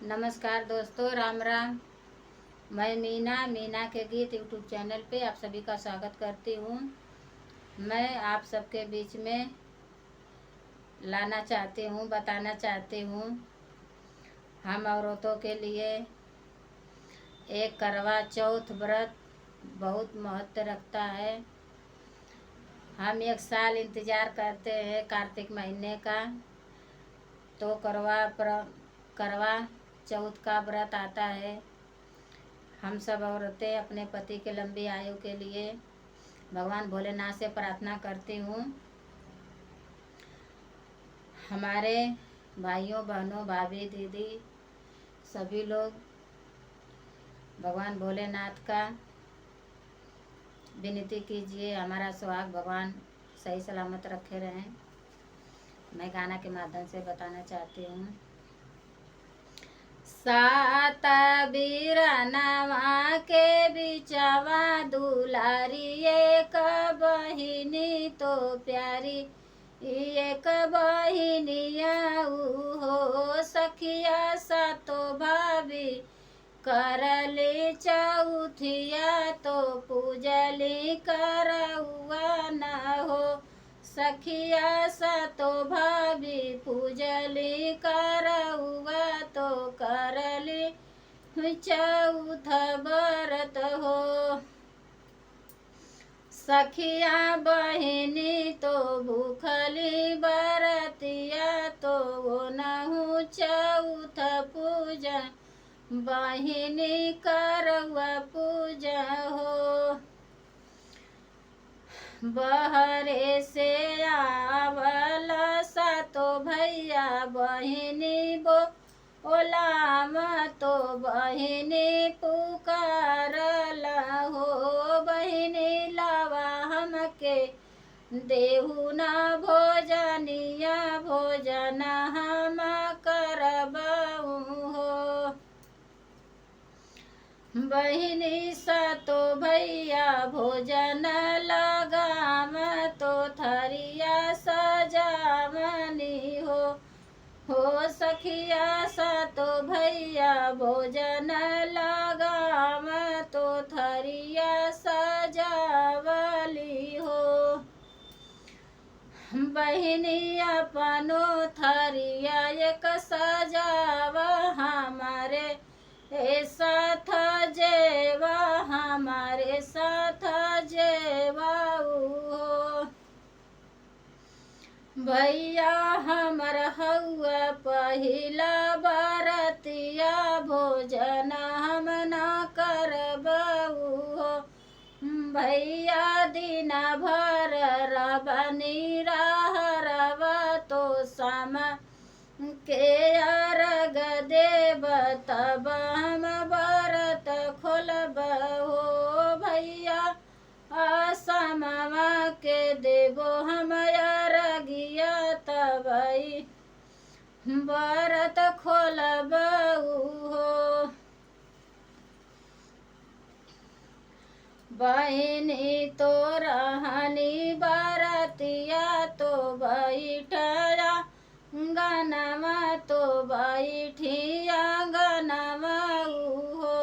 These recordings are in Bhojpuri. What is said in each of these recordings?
नमस्कार दोस्तों, राम राम। मैं मीना के गीत यूट्यूब चैनल पे आप सभी का स्वागत करती हूँ। मैं आप सबके बीच में लाना चाहती हूँ, बताना चाहती हूँ, हम औरतों के लिए एक करवा चौथ व्रत बहुत महत्व रखता है। हम एक साल इंतज़ार करते हैं कार्तिक महीने का, तो करवा चौथ का व्रत आता है। हम सब औरतें अपने पति के लंबी आयु के लिए भगवान भोलेनाथ से प्रार्थना करती हूँ। हमारे भाइयों बहनों भाभी दीदी सभी लोग भगवान भोलेनाथ का विनती कीजिए, हमारा सुहाग भगवान सही सलामत रखे रहें। मैं गाना के माध्यम से बताना चाहती हूँ। सात बीरनवा के बिचवा दुलारी, एक बहिनी तो प्यारी, एक बहिनिया हो सखिया सातो भाभी, करली चौथिया तो पूजली करौआ न हो सखिया सातो भाभी, पूजली करौआ तो करली चौथ व्रत हो। सखिया बहिनी तो भूखली बरतिया तो नहु चौथ पूजा, बहिनी करौआ पूजा हो। बहरे से आवल सातो भैया बहिनी बोलाम तो बहिनी पुकारल हो, बहिनी लावा हमके देहु न भोजनिया, भोजन हम करबऊ हो। बहिनी सातो भैया भोजन लगाम तो थरिया सजावनी हो सखिया सातो भैया भोजन लगाम तो थरिया सजावली हो। बहिनी अपनो थरिया एक सजावा, हमारे साथ जेवा, हमारे साथ जेवा हो। भैया हमर हउआ पहिला बरतिया, भोजन हम न करबऊ हो। भैया दिन भर रबनी रहरवा तो सम के अर्घ देव, तब हम व्रत खोलब हो। भैया असमवा के देवो हम अर्घिया, तब व्रत खोलब हो। बहिनी तो रहनी बरतिया तो बैठया गनवा, तो बैठिया गनवा हो।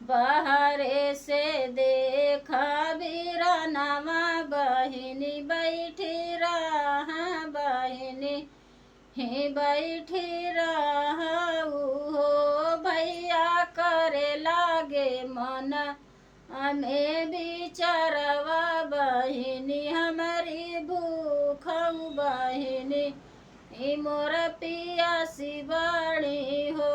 बाहरे से देखा बीरनवा, बहिनी बैठी रहा, बहिनी ही बैठी रहू हो। भैया करे लागे मन हमें बिचरवा, बहिनी हमारी भूखऊ, बहिनी मोर पियासी बड़ी हो।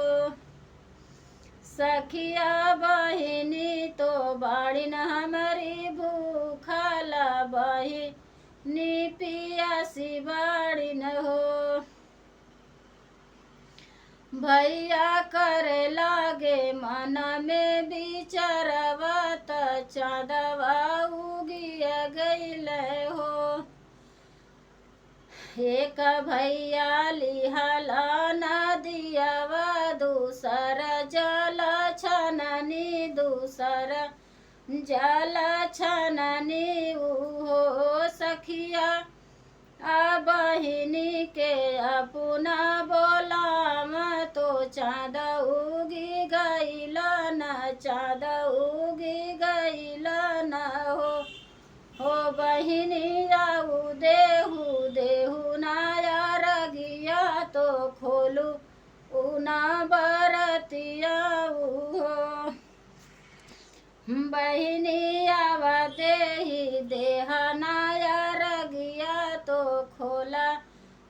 सखिया बहिनी तो बाड़ीन हमारी भूखला, बहिनी पियासी बाड़ीन हो। भैया करे लागे मन में बिचरवा, त चाँदवा उगिया गईल हो। एक भैया लिहला नदियावा, दूसर जल छननी, दूसर जल छननी हो। सखिया बहिनी के पुनः बोलाम तो चाँद उगी गईल न, चाँद उगी गईल न हो बहिनी जाऊ देहु देहु नाया रगिया तो खोलू उना बरतिया हो बहिनी आवा देही देह नाया रगिया तो खोला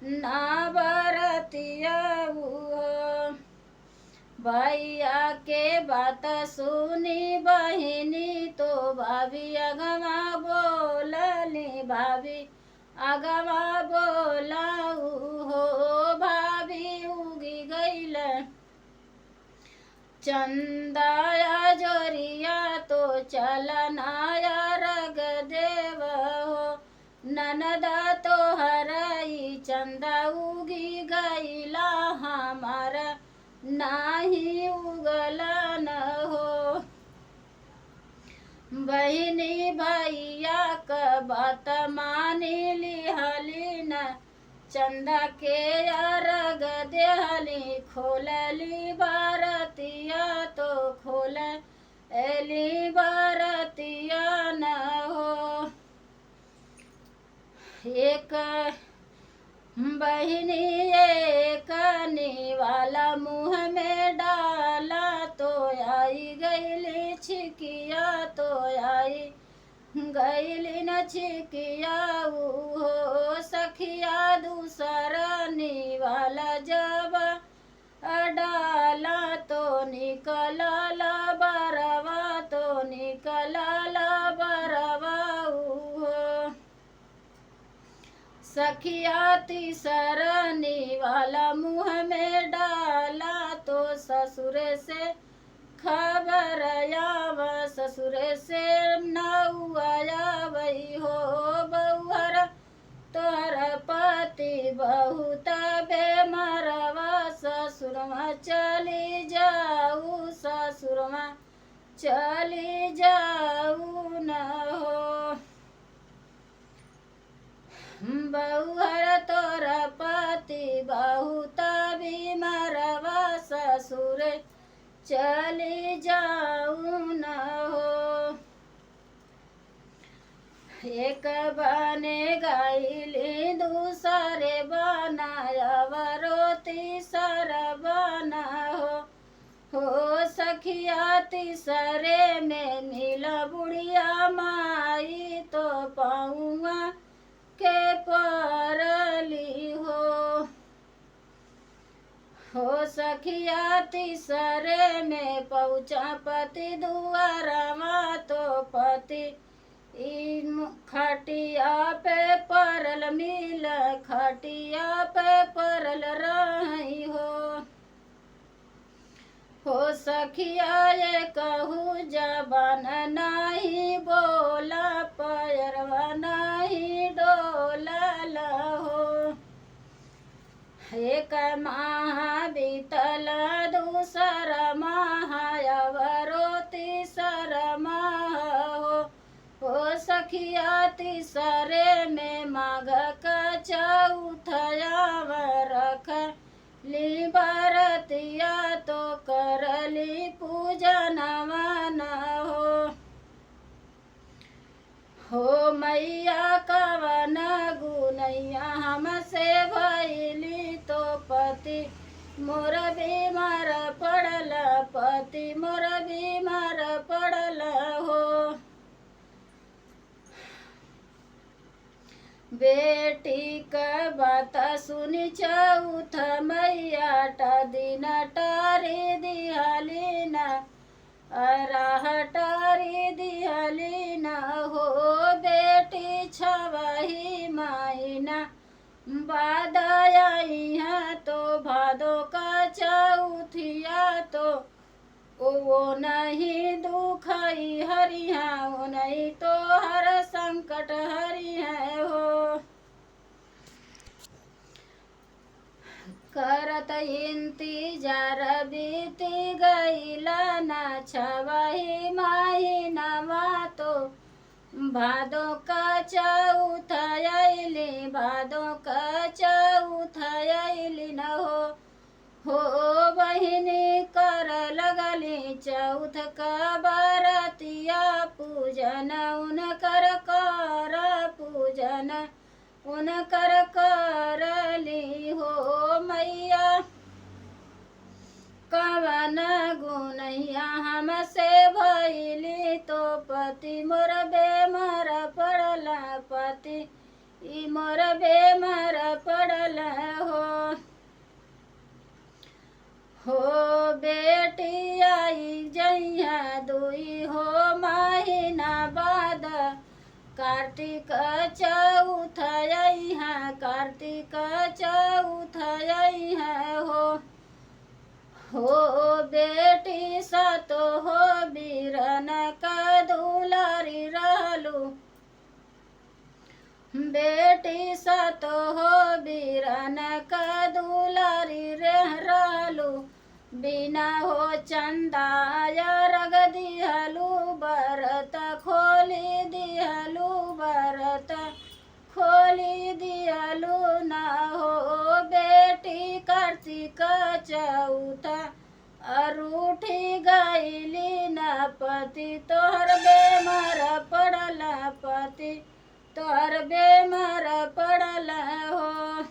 ना बरतिया हो भैया के बात सुनी बहिनी तो भाभी अगवा बोलली भाभी अगवा बोलाऊ हो भाभी उगी गईल चंदाया जोरिया तो चलनाया रग देव हो ननदा तो हरई चंदा उगी गईला हमारा नाही उगला न हो बहिनी भैया क बात मानी लिहली न चंदा के अरग देहली खोलली बारतिया तो खोल एली बारतिया न हो एक बहिनी एक वाला मुँह में डाला तो आई गईली छिकिया तो आई गईली न छिकिया हो सखिया दूसरा वाला जब डाला तो निकला बरवा तो निकला बरवा हो सखिया तीसरनी वाला मुँह में डाला तो ससुर से खबर आव ससुर से नौआ वही हो बहुहर तोहर पति बहुत बेमरवा ससुरमा चली जाऊ ससुरमा चली जाऊ न हो बहुहर तोर पति बहुत बीमारवा ससुर चली जाऊ न हो एक बने गईली दूसरे बनाया वरो तीसर बना हो सखिया तीसरे में नीला बुढ़िया माई तो पाऊँगा के परली हो सखिया तीसरे में पहुँचा पति दुआरवा तो पति खटिया पे परल मिल खटिया पे परल रही हो सखिया ये कहू जबान नहीं बोला पैरवा नहीं डोला हो एक माह बीतल दूसरा माह अवरो तीसर माह हो सखिया तीसरे में माघ का चौथया रख ली बरतिया तो करली पूजनवा न हो मैया कवन गुनैया हमसे भैली तो पति मोर बीमार पड़ल पति मोर बीमार पड़ल हो बेटी का बात सुनी चौथ मैया दिन टारी दिहली न राह टारी दिहली न हो बेटी छवही मायना बादई तो भादो का चौथिया तो वो नहीं दुखई हरि है वो नहीं तो हर संकट हरि है हो करत इंतजार बीती गईला न छवही महीनवा तो भादो का चौथ अइली भादो का चौथ अइली हो बहिनी कर लगली चौथ का बरतिया पूजन उनकर कर पूजन उनकर करली हो मैया कवन गुनैया हमसे भैली तो पति मोर बेमर पड़ला पति ई मोर बेमर पड़ला हो बेटी आई जइया दुई हो महीना बाद कार्तिक चौथ अइहा कार्तिक चौथ अइहा हो बेटी सतो हो बीरन का दुलारी रहलू बेटी सतो हो बीरन का दुलारी रहलू बिना हो चंदाया रग दिहलू बरत खोली दिहलू बरत खोली दिहलू ना हो बेटी कार्तिक चौथ अरूठी गईली न पति तोहर बेमर पड़ला पति तोहर बेमर पड़ला हो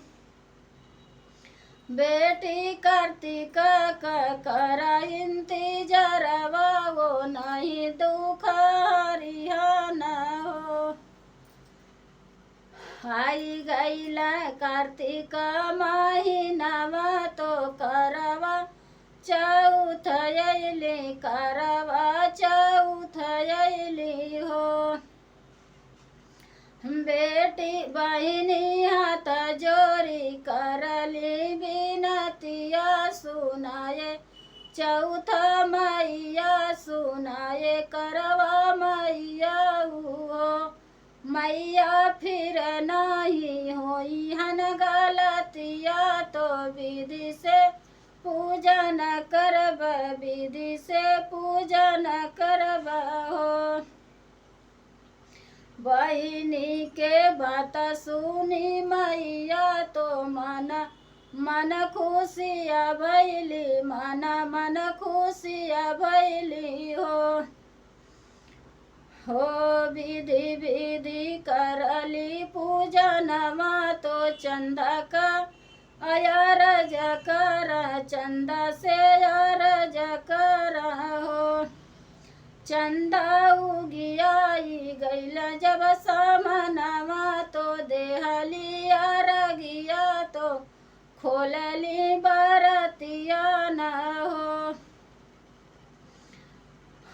बेटी कार्तिक कर इंतजरवा वो नहीं दुख हरियाना हो आई गईला कार्तिक महीनावा तो करवा चौथ अइली करवा चौथ अइली हो बेटी बहिनी हाथ जोरी करली बिनतिया सुनाए चौथ मैया सुनाए करवा मैया हो मैया फिर नहीं होई हन गलतिया तो विधि से पूजन करब विधि से पूजन करब हो बहिनी के बात सुनी मैया तो मन खुशिया भैली मन खुशिया भैली हो विधि विधि करली पूजनमा तो चंदा का अरज कर चंदा से अरज कर हो चंदा उगियाई गईल जब सामनवा तो देहली अरगिया तो खोलली बरतिया न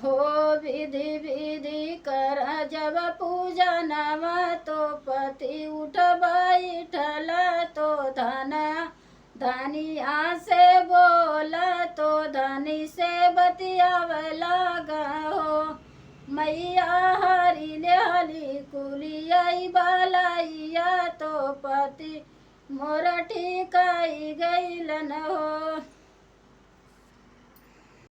हो विधि विधि कर जब पूजनवा तो पति उठ बैठल तो धनिया से बोला तो धनी से बतियावे लगा हो मैया हरी लेहली कुलियाई बालैया तो पति मोर ठिकाई गईलन हो।